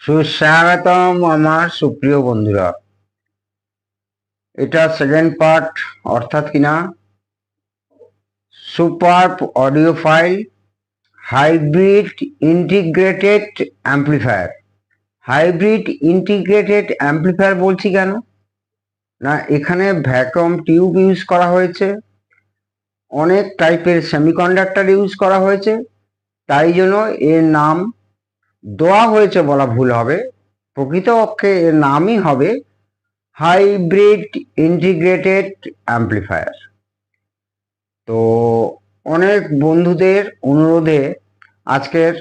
সুস্বাগতম আমার সুপ্রিয় বন্ধুরা। এটা সেকেন্ড পার্ট, অর্থাৎ কিনা super audio file hybrid integrated amplifier. Hybrid integrated amplifier বলছি কেন না, এখানে ভ্যাকুয়াম টিউব ইউজ করা হয়েছে, অনেক টাইপের সেমিকন্ডাক্টর ইউজ করা হয়েছে, তাই জন্য এর নাম দেওয়া হয়েছে বলা ভুল হবে, প্রকৃতপক্ষে এর নামই হবে হাইব্রিড ইন্টিগ্রেটেড অ্যাম্প্লিফায়ার। তো অনেক বন্ধুদের অনুরোধে আজকের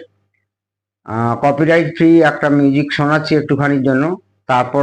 কপিরাইট ফ্রি একটা মিউজিক শোনাচ্ছি একটুখানির জন্য, তারপর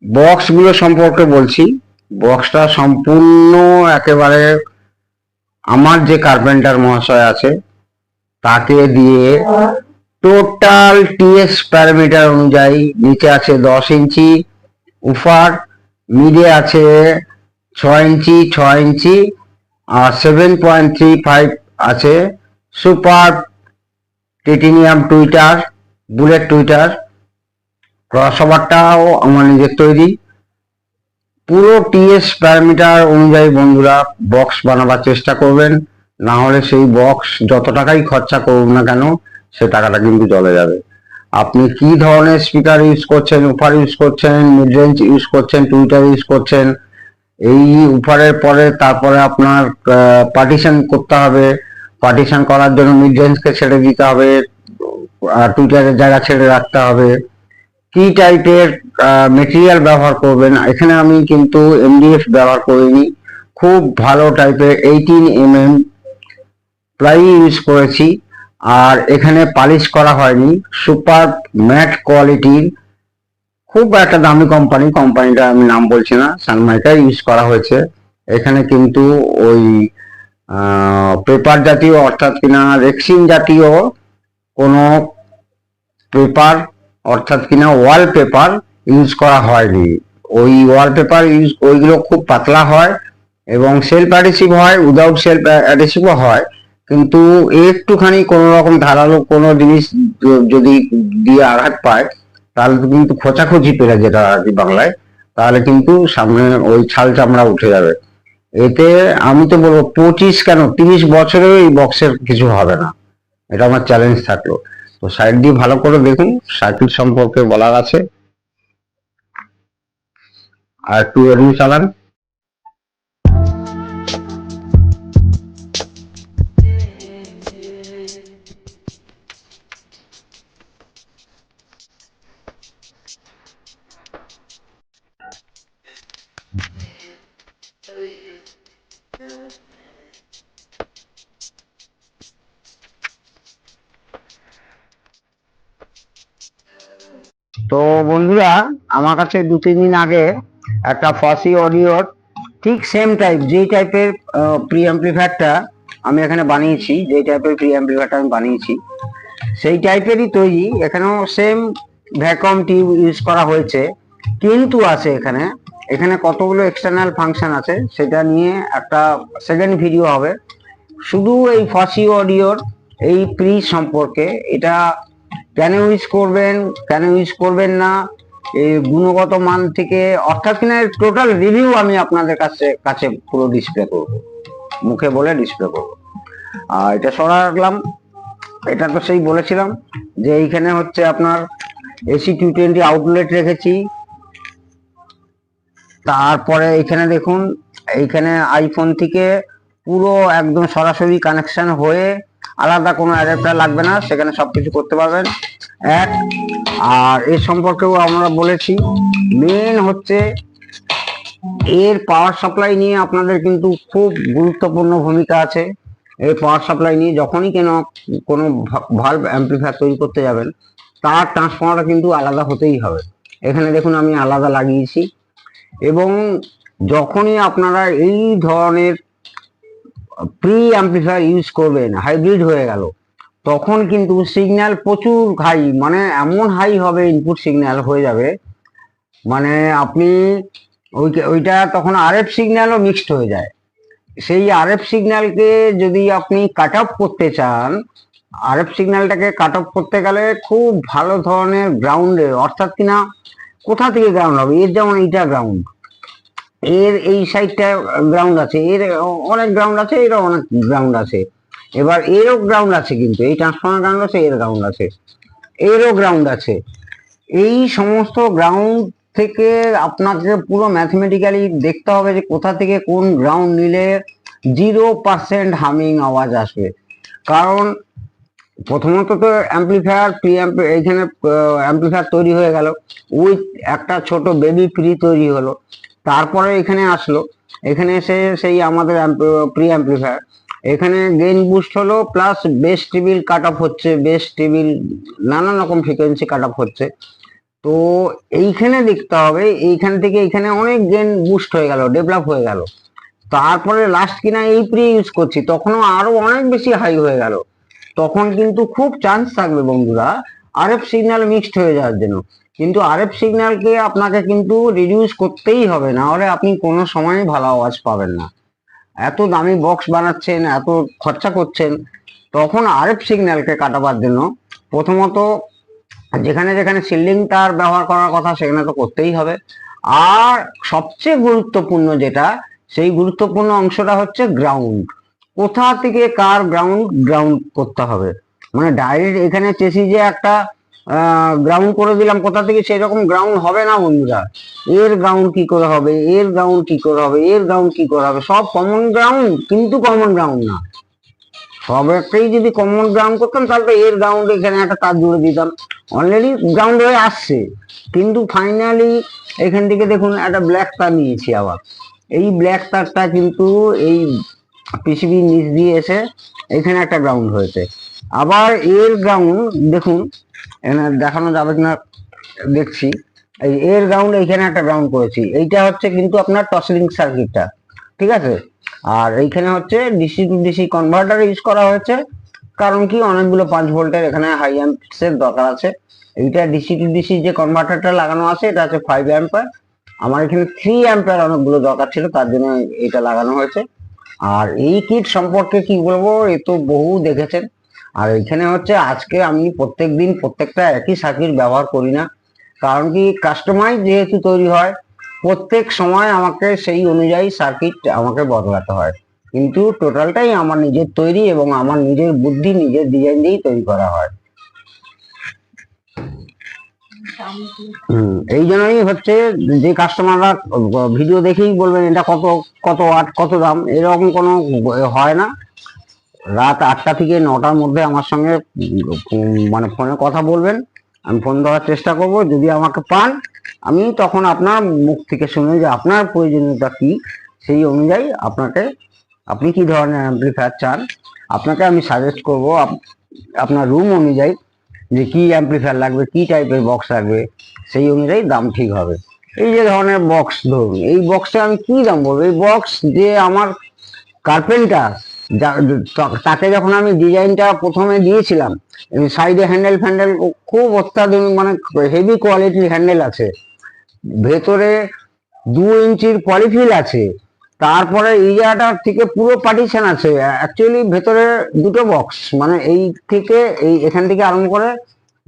বক্সগুলো সম্পর্কে বলছি। বক্সটা সম্পূর্ণ একেবারে আমার যে কার্পেন্টার মহাশয় আছে তাকে দিয়ে টোটাল টিএস প্যারামিটার অনুযায়ী নিচে আছে 10 ইঞ্চি উফার, মিডে আছে 6 ইঞ্চি 6 ইঞ্চি, আর 7.35 আছে super titanium tweeter, bullet tweeter. ক্রসওভারটাও আমার নিজের তৈরি। পুরো টিএস প্যারামিটার অনুযায়ী বন্ধুরা বক্স বানাবার চেষ্টা করবেন, না হলে সেই বক্স যত টাকাই খরচা করুন না কেন সে টাকাটা কিন্তু চলে যাবে। আপনি কি ধরনের স্পিকার ইউজ করছেন, উফার ইউজ করছেন, মিড রেঞ্জ ইউজ করছেন, টুইটার ইউজ করছেন, এই উফারের পরে তারপরে আপনার পার্টিশন করতে হবে। পার্টিশন করার জন্য মিড রেঞ্জকে ছেড়ে দিতে হবে, টুইটারের জায়গা ছেড়ে রাখতে হবে। কি টাইপের মেটেরিয়াল ব্যবহার করবেন, এখানে আমি কিন্তু এমডিএফ ব্যবহার করিনি, খুব ভালো টাইপের 18mm প্লাই ইউজ করেছি। আর এখানে পালিশ করা হয়নি, সুপার ম্যাট কোয়ালিটির খুব একটা দামি কোম্পানিটা আমি নাম বলছি না, সানমাইকা ইউজ করা হয়েছে। এখানে কিন্তু ওই পেপার জাতীয় অর্থাৎ কিনা রেক্সিন জাতীয় কোনো পেপার অর্থাৎ কিনা ওয়ালপেপার ইউজ করা হয়নি। ওই ওয়ালপেপার ইউজ ওইগুলো খুব পাতলা হয় এবং সেলফ অ্যাডহেসিভ হয়, উইদাউট সেলফ অ্যাডহেসিভও হয়, কিন্তু একটুখানি কোনো রকম ধারালো কোনো জিনিস যদি দিয়ে আঘাত পায় তাহলে কিন্তু খোঁচাখুচি পেরে, যেটা আর কি বাংলায়, তাহলে কিন্তু সামনে ওই ছাল চামড়া উঠে যাবে। এতে আমি তো বলবো 25 কেন 30 বছরেও এই বক্সের কিছু হবে না, এটা আমার চ্যালেঞ্জ থাকলো। তো সাইড দিয়ে ভালো করে দেখুন, সার্কিট সম্পর্কে বলার আছে। আর একটু এড়িয়ে চালান। তো বন্ধুরা, আমার কাছে 2-3 দিন আগে একটা ফসি অডিওর ঠিক সেম টাইপ, যেই টাইপের প্রি অ্যাম্প্লিফায়ারটা আমি এখানে বানিয়েছি, যেই টাইপের প্রি অ্যাম্প্লিফায়ারটা আমি বানিয়েছি সেই টাইপেরই তৈরি। এখানেও সেম ভ্যাকুয়াম টিউব ইউজ করা হয়েছে, কিন্তু আছে এখানে এখানে কতগুলো এক্সটার্নাল ফাংশন আছে, সেটা নিয়ে একটা সেকেন্ড ভিডিও হবে। শুধু এই ফসি অডিওর এই প্রি সম্পর্কে, এটা কেন ইউজ করবেন কেন ইউজ করবেন না, এই গুণগত মান থেকে, অর্থাৎ কিনা টোটাল রিভিউ আমি আপনাদের কাছে পুরো ডিসপ্লে করব, মুখে বলে ডিসপ্লে করব। আর এটা সরালাম, এটা তো সেই বলেছিলাম যে এইখানে হচ্ছে আপনার এসি 220 আউটলেট রেখেছি। তারপরে এখানে দেখুন, এইখানে আইফোন থেকে পুরো একদম সরাসরি কানেকশন হয়ে আলাদা কোনো অ্যাডাপ্টার লাগবে না, সেখানে সবকিছু করতে পারবেন এক। আর এর সম্পর্কেও আমরা বলেছি, মেন হচ্ছে এর পাওয়ার সাপ্লাই নিয়ে আপনাদের কিন্তু খুব গুরুত্বপূর্ণ ভূমিকা আছে। এই পাওয়ার সাপ্লাই নিয়ে যখনই কোনো ভালভ অ্যাম্পলিফায়ার তৈরি করতে যাবেন, তার ট্রান্সফর্মারটা কিন্তু আলাদা হতেই হবে। এখানে দেখুন আমি আলাদা লাগিয়েছি। এবং যখনই আপনারা এই ধরনের প্রি অ্যাম্পলিফায়ার ইউজ করবেন, হাইব্রিড হয়ে গেল, তখন কিন্তু সিগন্যাল প্রচুর হাই, মানে এমন হাই হবে, ইনপুট সিগন্যাল হয়ে যাবে, মানে আপনি ওইটা তখন আরএফ সিগন্যালও মিক্সড হয়ে যায়। সেই আরএফ সিগন্যালকে যদি আপনি কাট অফ করতে চান, আরএফ সিগন্যালটাকে কাট অফ করতে গেলে খুব ভালো ধরনের গ্রাউন্ডের, অর্থাৎ কিনা কোথা থেকে গ্রাউন্ড হবে, এর যেমন এইটা গ্রাউন্ড, এর এই সাইডটা গ্রাউন্ড আছে, এর অনেক গ্রাউন্ড আছে, এরও অনেক গ্রাউন্ড আছে, এবার এরও গ্রাউন্ড আছে, কিন্তু এই ট্রান্সফর্মার গ্রাউন্ড আছে, এর গ্রাউন্ড আছে, এরও গ্রাউন্ড আছে। এই সমস্ত গ্রাউন্ড থেকে আপনাকে পুরো ম্যাথমেটিক্যালি দেখতে হবে যে কোথা থেকে কোন গ্রাউন্ড নিলে 0% হামিং আওয়াজ আসবে। কারণ প্রথমত তো অ্যাম্পলিফায়ার এইখানে অ্যাম্পলিফায়ার তৈরি হয়ে গেল, উইথ একটা ছোট বেবি প্রি তৈরি হলো, তারপরে এখানে আসলো, এখানে এসে সেই আমাদের প্রি অ্যাম্পলিফায়ার, এখানে গেইন বুস্ট হলো, plus base table cut off হচ্ছে, বেস টেবিল নানান রকম ফ্রিকোয়েন্সি কাট অফ হচ্ছে। তো এইখানে দেখতে হবে, এইখান থেকে এখানে অনেক গেইন বুস্ট হয়ে গেল, ডেভেলপ হয়ে গেল, তারপরে লাস্ট কিনা এই প্রি ইউজ করছি, তখনও আরো অনেক বেশি হাই হয়ে গেল, তখন কিন্তু খুব চান্স থাকবে বন্ধুরা আরএফ সিগন্যাল মিক্সড হয়ে যাওয়ার জন্য। কিন্তু আরএফ সিগন্যালকে আপনাকে কিন্তু রিডিউস করতেই হবে, না হলে আপনি কোনো সময় ভালো আওয়াজ পাবেন না। এত দামি বক্স বানাচ্ছেন, এত খরচা করছেন, তখন আরএফ সিগন্যালকে কাটাবার জন্য প্রথমত যেখানে যেখানে শিল্ডিং তার ব্যবহার করার কথা সেখানে তো করতেই হবে। আর সবচেয়ে গুরুত্বপূর্ণ যেটা, সেই গুরুত্বপূর্ণ অংশটা হচ্ছে গ্রাউন্ড, কোথা থেকে কার গ্রাউন্ড করতে হবে। মানে ডাইরেক্ট এখানে চেসিজে একটা গ্রাউন্ড করে দিলাম, কোথা থেকে সেই রকম গ্রাউন্ড হবে না বন্ধুরা। এর গ্রাউন্ড কি করে হবে, এর গ্রাউন্ড কি করে হবে, এর গ্রাউন্ড কি করে হবে, সব কমন গ্রাউন্ড, কিন্তু কমন গ্রাউন্ড না। সব একটাই যদি কমন গ্রাউন্ড করতাম, তাহলে তো এর গ্রাউন্ড এখানে একটা তার জুড়ে দিতাম, অলরেডি গ্রাউন্ড হয়ে আসছে। কিন্তু ফাইনালি এখান থেকে দেখুন একটা ব্ল্যাক তার নিয়েছি, আবার এই ব্ল্যাক তারটা কিন্তু এই পিসিবি নিচ দিয়ে এসে এখানে একটা গ্রাউন্ড হয়েছে। আবার এর গ্রাউন্ড দেখুন, এখানে দেখানো যাবে কিনা দেখছি, এই এর গ্রাউন্ড এখানে একটা গ্রাউন্ড করেছি, এইটা হচ্ছে কিন্তু আপনার টসলিং সার্কিটটা, ঠিক আছে। আর এইখানে হচ্ছে DC two DC converter use করা হয়েছে, কারণ কি অনেকগুলো 5 ভোল্টের এখানে হাই অ্যাম্পসের দরকার আছে। এইটা ডিসি টু ডিসি যে কনভার্টারটা লাগানো আছে, এটা আছে 5 অ্যাম্পার, আমার এখানে 3 অ্যাম্পার অনেকগুলো দরকার ছিল, তার জন্য এটা লাগানো হয়েছে। আর এই কিট সম্পর্কে কি বলবো, এ তো বহু দেখেছেন। আর এখানে হচ্ছে আজকে আমি প্রত্যেক দিন প্রত্যেকটা একই সার্কিট ব্যবহার করি না, কারণ কি কাস্টমাইজ যেহেতু তৈরি হয়, প্রত্যেক সময় আমাকে সেই অনুযায়ী সার্কিট আমাকে বদলাতে হয়, কিন্তু টোটালটাই আমার নিজের তৈরি এবং আমার নিজের বুদ্ধি, নিজের ডিজাইন দিয়েই তৈরি করা হয়। এই জন্যই হচ্ছে যে কাস্টমাররা ভিডিও দেখেই বলবেন এটা কত কত ওয়াট কত দাম, এরকম কোনো হয় না। রাত 8টা থেকে 9টার মধ্যে আমার সঙ্গে মানে ফোনে কথা বলবেন, আমি ফোন ধরার চেষ্টা করব, যদি আমাকে পান আমি তখন আপনার মুখ থেকে শুনে যে আপনার প্রয়োজনীয়তা কি, সেই অনুযায়ী আপনি কি ধরনের অ্যাম্পলিফায়ার চান, আপনাকে আমি সাজেস্ট করব আপনার রুম অনুযায়ী যে কি অ্যাম্পলিফায়ার লাগবে, কি টাইপের বক্স লাগবে, সেই অনুযায়ী দাম ঠিক হবে। এই যে ধরনের বক্স, ধরুন এই বক্সে আমি কি দাম বলবো, এই বক্স যে আমার কার্পেন্টার তাকে যখন আমি ডিজাইনটা প্রথমে দিয়েছিলাম, সাইডে হ্যান্ডেল ফ্যান্ডেল খুব অত্যাধুনিক, মানে হেভি কোয়ালিটির হ্যান্ডেল আছে, ভেতরে 2 ইঞ্চির পলিফিল আছে, তারপরে এই জায়গাটার থেকে পুরো পার্টিশন আছে, অ্যাকচুয়ালি ভেতরে দুটো বক্স, মানে এই থেকে এখান থেকে আরম্ভ করে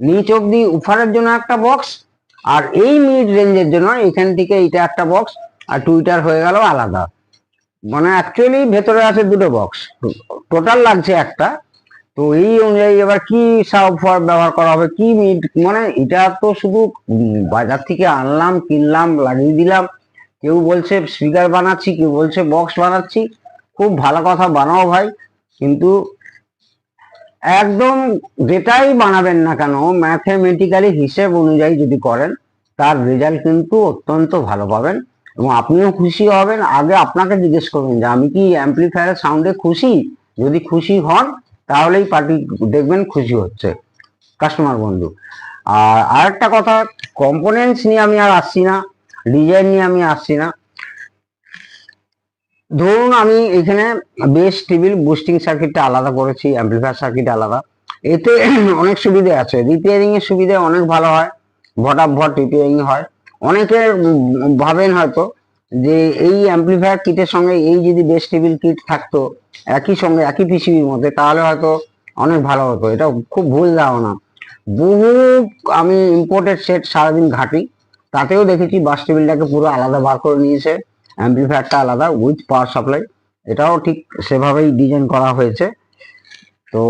নিচ অব্দি উফারের জন্য একটা বক্স, আর এই মিড রেঞ্জের জন্য এখান থেকে এইটা একটা বক্স, আর টুইটার হয়ে গেল আলাদা। মানে অ্যাকচুয়ালি ভেতরে আছে দুটো বক্স, টোটাল লাগছে একটা। তো এই অনুযায়ী এবার কি সাবওয়ুফার ব্যবহার করা হবে, কি মিড, মানে এটা তো শুধু বাজার থেকে আনলাম, কিনলাম, লাগিয়ে দিলাম। কেউ বলছে স্পিকার বানাচ্ছি, কেউ বলছে বক্স বানাচ্ছি। খুব ভালো কথা, বানাও ভাই, কিন্তু একদম যেটাই বানাবেন না কেন ম্যাথমেটিক্যালি হিসেব অনুযায়ী যদি করেন, তার রেজাল্ট কিন্তু অত্যন্ত ভালো পাবেন এবং আপনিও খুশি হবেন। আগে আপনাকে জিজ্ঞেস করবেন যে আমি কি অ্যাম্পলিফায়ারের সাউন্ডে খুশি। যদি খুশি হন তাহলেই পার্টি দেখবেন খুশি হচ্ছে, কাস্টমার বন্ধু। আর আরেকটা কথা, কম্পোনেন্টস নিয়ে আমি আর আসছি না, ডিজাইন নিয়ে আমি আসছি না। ধরুন আমি এখানে বেস টেবিল বুস্টিং সার্কিটটা আলাদা করেছি, অ্যাম্পলিফায়ার সার্কিট আলাদা। এতে অনেক সুবিধে আছে, রিপেয়ারিং এর সুবিধে অনেক ভালো হয়, ভটাভট রিপেয়ারিং হয়। অনেকে ভাবেন হয়তো যে এই অ্যাম্পলিফায়ার কিটের সঙ্গে এই যদি বেস টেবিল কিট থাকতো একই সঙ্গে একই পিসিবির মধ্যে, তাহলে হয়তো অনেক ভালো হতো। এটা খুব ভুল ধারণা। বহু আমি ইম্পোর্টেড সেট সারাদিন ঘাটি, তাতেও দেখেছি বাস টেবিলটাকে পুরো আলাদা বার করে নিয়েছে, অ্যাম্পলিফায়ারটা আলাদা উইথ পাওয়ার সাপ্লাই, এটাও ঠিক সেভাবেই ডিজাইন করা হয়েছে। তো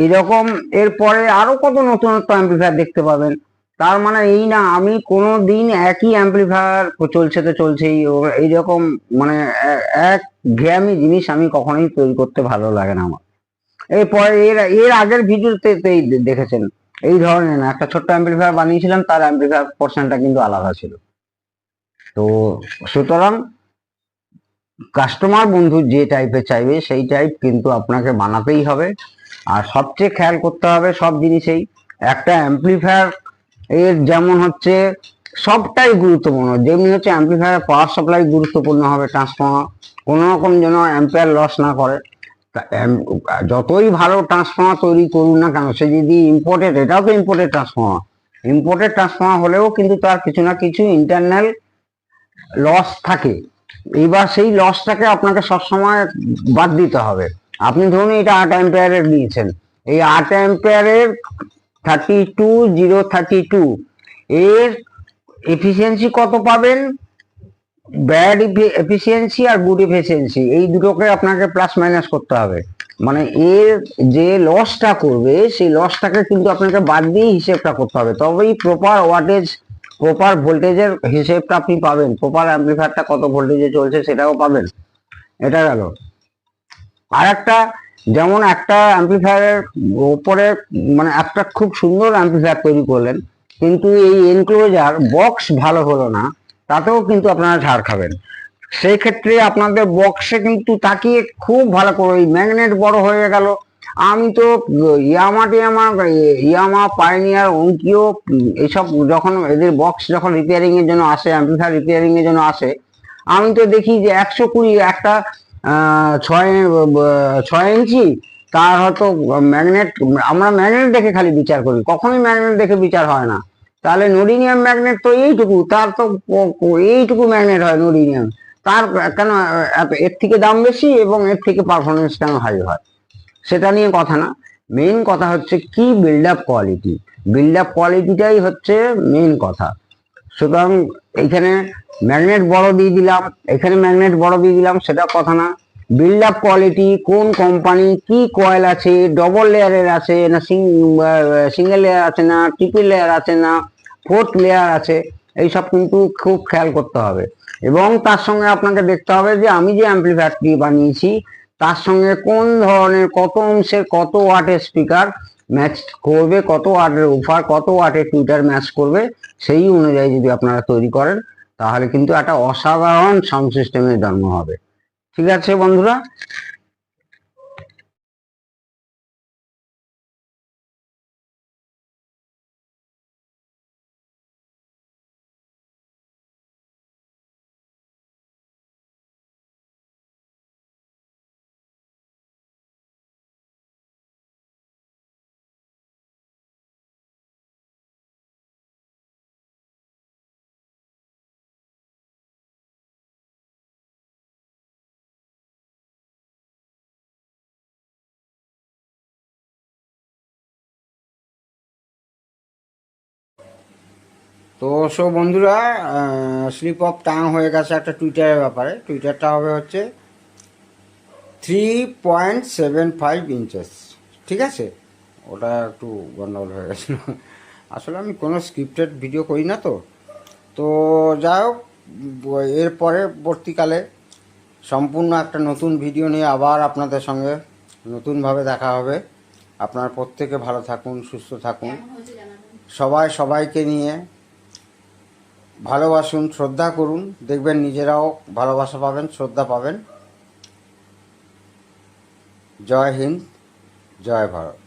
এইরকম এরপরে আরো কত নতুনত্ব অ্যাম্পলিফায়ার দেখতে পাবেন। তার মানে এই না আমি কোনো দিন একই অ্যাম্পলিফায়ার চলছে তো চলছেই, এইরকম মানে এক ঘেয়ামি জিনিস আমি কখনোই তৈরি করতে ভালো লাগে না আমার। এরপরে এর এর আগের ভিডিওতে দেখেছেন এই ধরনের না, একটা ছোট্ট অ্যাম্পলিফায়ার বানিয়েছিলাম, তার অ্যাম্পলিফায়ার পোর্শনটা কিন্তু আলাদা ছিল। তো সুতরাং কাস্টমার বন্ধু যে টাইপের চাইবে সেই টাইপ কিন্তু আপনাকে বানাতেই হবে। আর সবচেয়ে খেয়াল করতে হবে সব জিনিসেই, একটা অ্যাম্পলিফায়ার এর যেমন হচ্ছে সবটাই গুরুত্বপূর্ণ, যেমনি হচ্ছে অ্যাম্পলিফায়ার পাওয়ার সাপ্লাই গুরুত্বপূর্ণ হবে, ট্রান্সফর্মার কোনো রকম যেন অ্যাম্পিয়ার লস না করে। যতই ভালো ট্রান্সফর্মার তৈরি করুন না কেন, সে যদি ইম্পোর্টেড, এটাও তো ইম্পোর্টেড ট্রান্সফর্মার, ইম্পোর্টেড ট্রান্সফর্মার হলেও কিন্তু তার কিছু না কিছু ইন্টারনাল লস থাকে। এবার সেই লসটাকে আপনাকে সবসময় বাদ দিতে হবে। আপনি ধরুন এটা 8 অ্যাম্পিয়ারের নিয়েছেন, এই 8 অ্যাম্পিয়ারের 32 এর এফিসিয়েন্সি কত পাবেন, ব্যাড এফিসিয়েন্সি আর গুড এফিসিয়েন্সি, এই দুটোকে আপনাকে প্লাস মাইনাস করতে হবে। মানে এর যে লসটা করবে সেই লসটাকে কিন্তু আপনাকে বাদ দিয়ে হিসেবটা করতে হবে, তবেই প্রপার ওয়াটেজ, প্রপার ভোল্টেজের হিসেবটা আপনি পাবেন, প্রপার অ্যাম্পলিফায়ারটা কত ভোল্টেজে চলছে সেটাও পাবেন। এটা গেল। আর একটা, যেমন একটা অ্যাম্পলিফায়ারের উপরে মানে একটা খুব সুন্দর অ্যাম্পলিফায়ার তৈরি করলেন, কিন্তু এই এনক্লোজার বক্স ভালো হলো না, তাতেও কিন্তু আপনারা ঝাড় খাবেন। সেই ক্ষেত্রে আপনাদের বক্সে কিন্তু তাকিয়ে খুব ভালো করে, ওই ম্যাগনেট বড় হয়ে গেল। আমি তো ইয়ামা টিয়ামা, ইয়ামা পাইনিয়ার, অঙ্কিও, এইসব যখন এদের বক্স যখন রিপেয়ারিং এর জন্য আসে, অ্যাম্পলিফায়ার রিপেয়ারিং এর জন্য আসে, আমি তো দেখি যে 120 একটা 6 ইঞ্চি, তার হয়তো ম্যাগনেট, আমরা ম্যাগনেট দেখে খালি বিচার করি, কখনোই ম্যাগনেট দেখে বিচার হয় না। তাহলে নোডিনিয়াম ম্যাগনেট তো এইটুকু, তার তো এইটুকু ম্যাগনেট হয় নোডিনিয়াম, তার কেন এর থেকে দাম বেশি এবং এর থেকে পারফরমেন্স কেন হাই হয়, সেটা নিয়ে কথা না। মেইন কথা হচ্ছে কি build up quality, build up কোয়ালিটিটাই হচ্ছে মেইন কথা। সুতরাং এইখানে ম্যাগনেট বড় দিয়ে দিলাম, এখানে ম্যাগনেট বড় দিয়ে দিলাম, সেটা কথা না। বিল্ড আপ কোয়ালিটি, কোন কোম্পানি কি কয়েল আছে, ডবল লেয়ারের আছে না সিঙ্গেল লেয়ার আছে না ট্রিপল লেয়ার আছে না ফোর্থ লেয়ার আছে, এইসব কিন্তু খুব খেয়াল করতে হবে। এবং তার সঙ্গে আপনাকে দেখতে হবে যে আমি যে অ্যাম্পলিফায়ারটি বানিয়েছি তার সঙ্গে কোন ধরনের কত অংশের কত ওয়াটের স্পিকার ম্যাচ করবে, কত ওয়াটের উফার, কত ওয়াটের টুইটার ম্যাচ করবে, সেই অনুযায়ী যদি আপনারা তৈরি করেন তাহলে কিন্তু একটা অসাধারণ সাউন্ড সিস্টেমের জন্ম হবে। ঠিক আছে বন্ধুরা। তো বন্ধুরা, স্লিপ অফ টাং হয়ে গেছে একটা টুইটারের ব্যাপারে। টুইটারটা হবে হচ্ছে 3.75 ইঞ্চেস, ঠিক আছে? ওটা একটু গন্ডগোল হয়ে গেছিলো। আসলে আমি কোনো স্ক্রিপ্টেড ভিডিও করি না তো। তো যাই হোক, এর পরবর্তীকালে সম্পূর্ণ একটা নতুন ভিডিও নিয়ে আবার আপনাদের সঙ্গে নতুনভাবে দেখা হবে। আপনার প্রত্যেকে ভালো থাকুন, সুস্থ থাকুন, সবাই সবাইকে নিয়ে ভালোবাসুন, শ্রদ্ধা করুন, দেখবেন নিজেরাও ভালোবাসা পাবেন, শ্রদ্ধা পাবেন। জয় হিন্দ, জয় ভারত।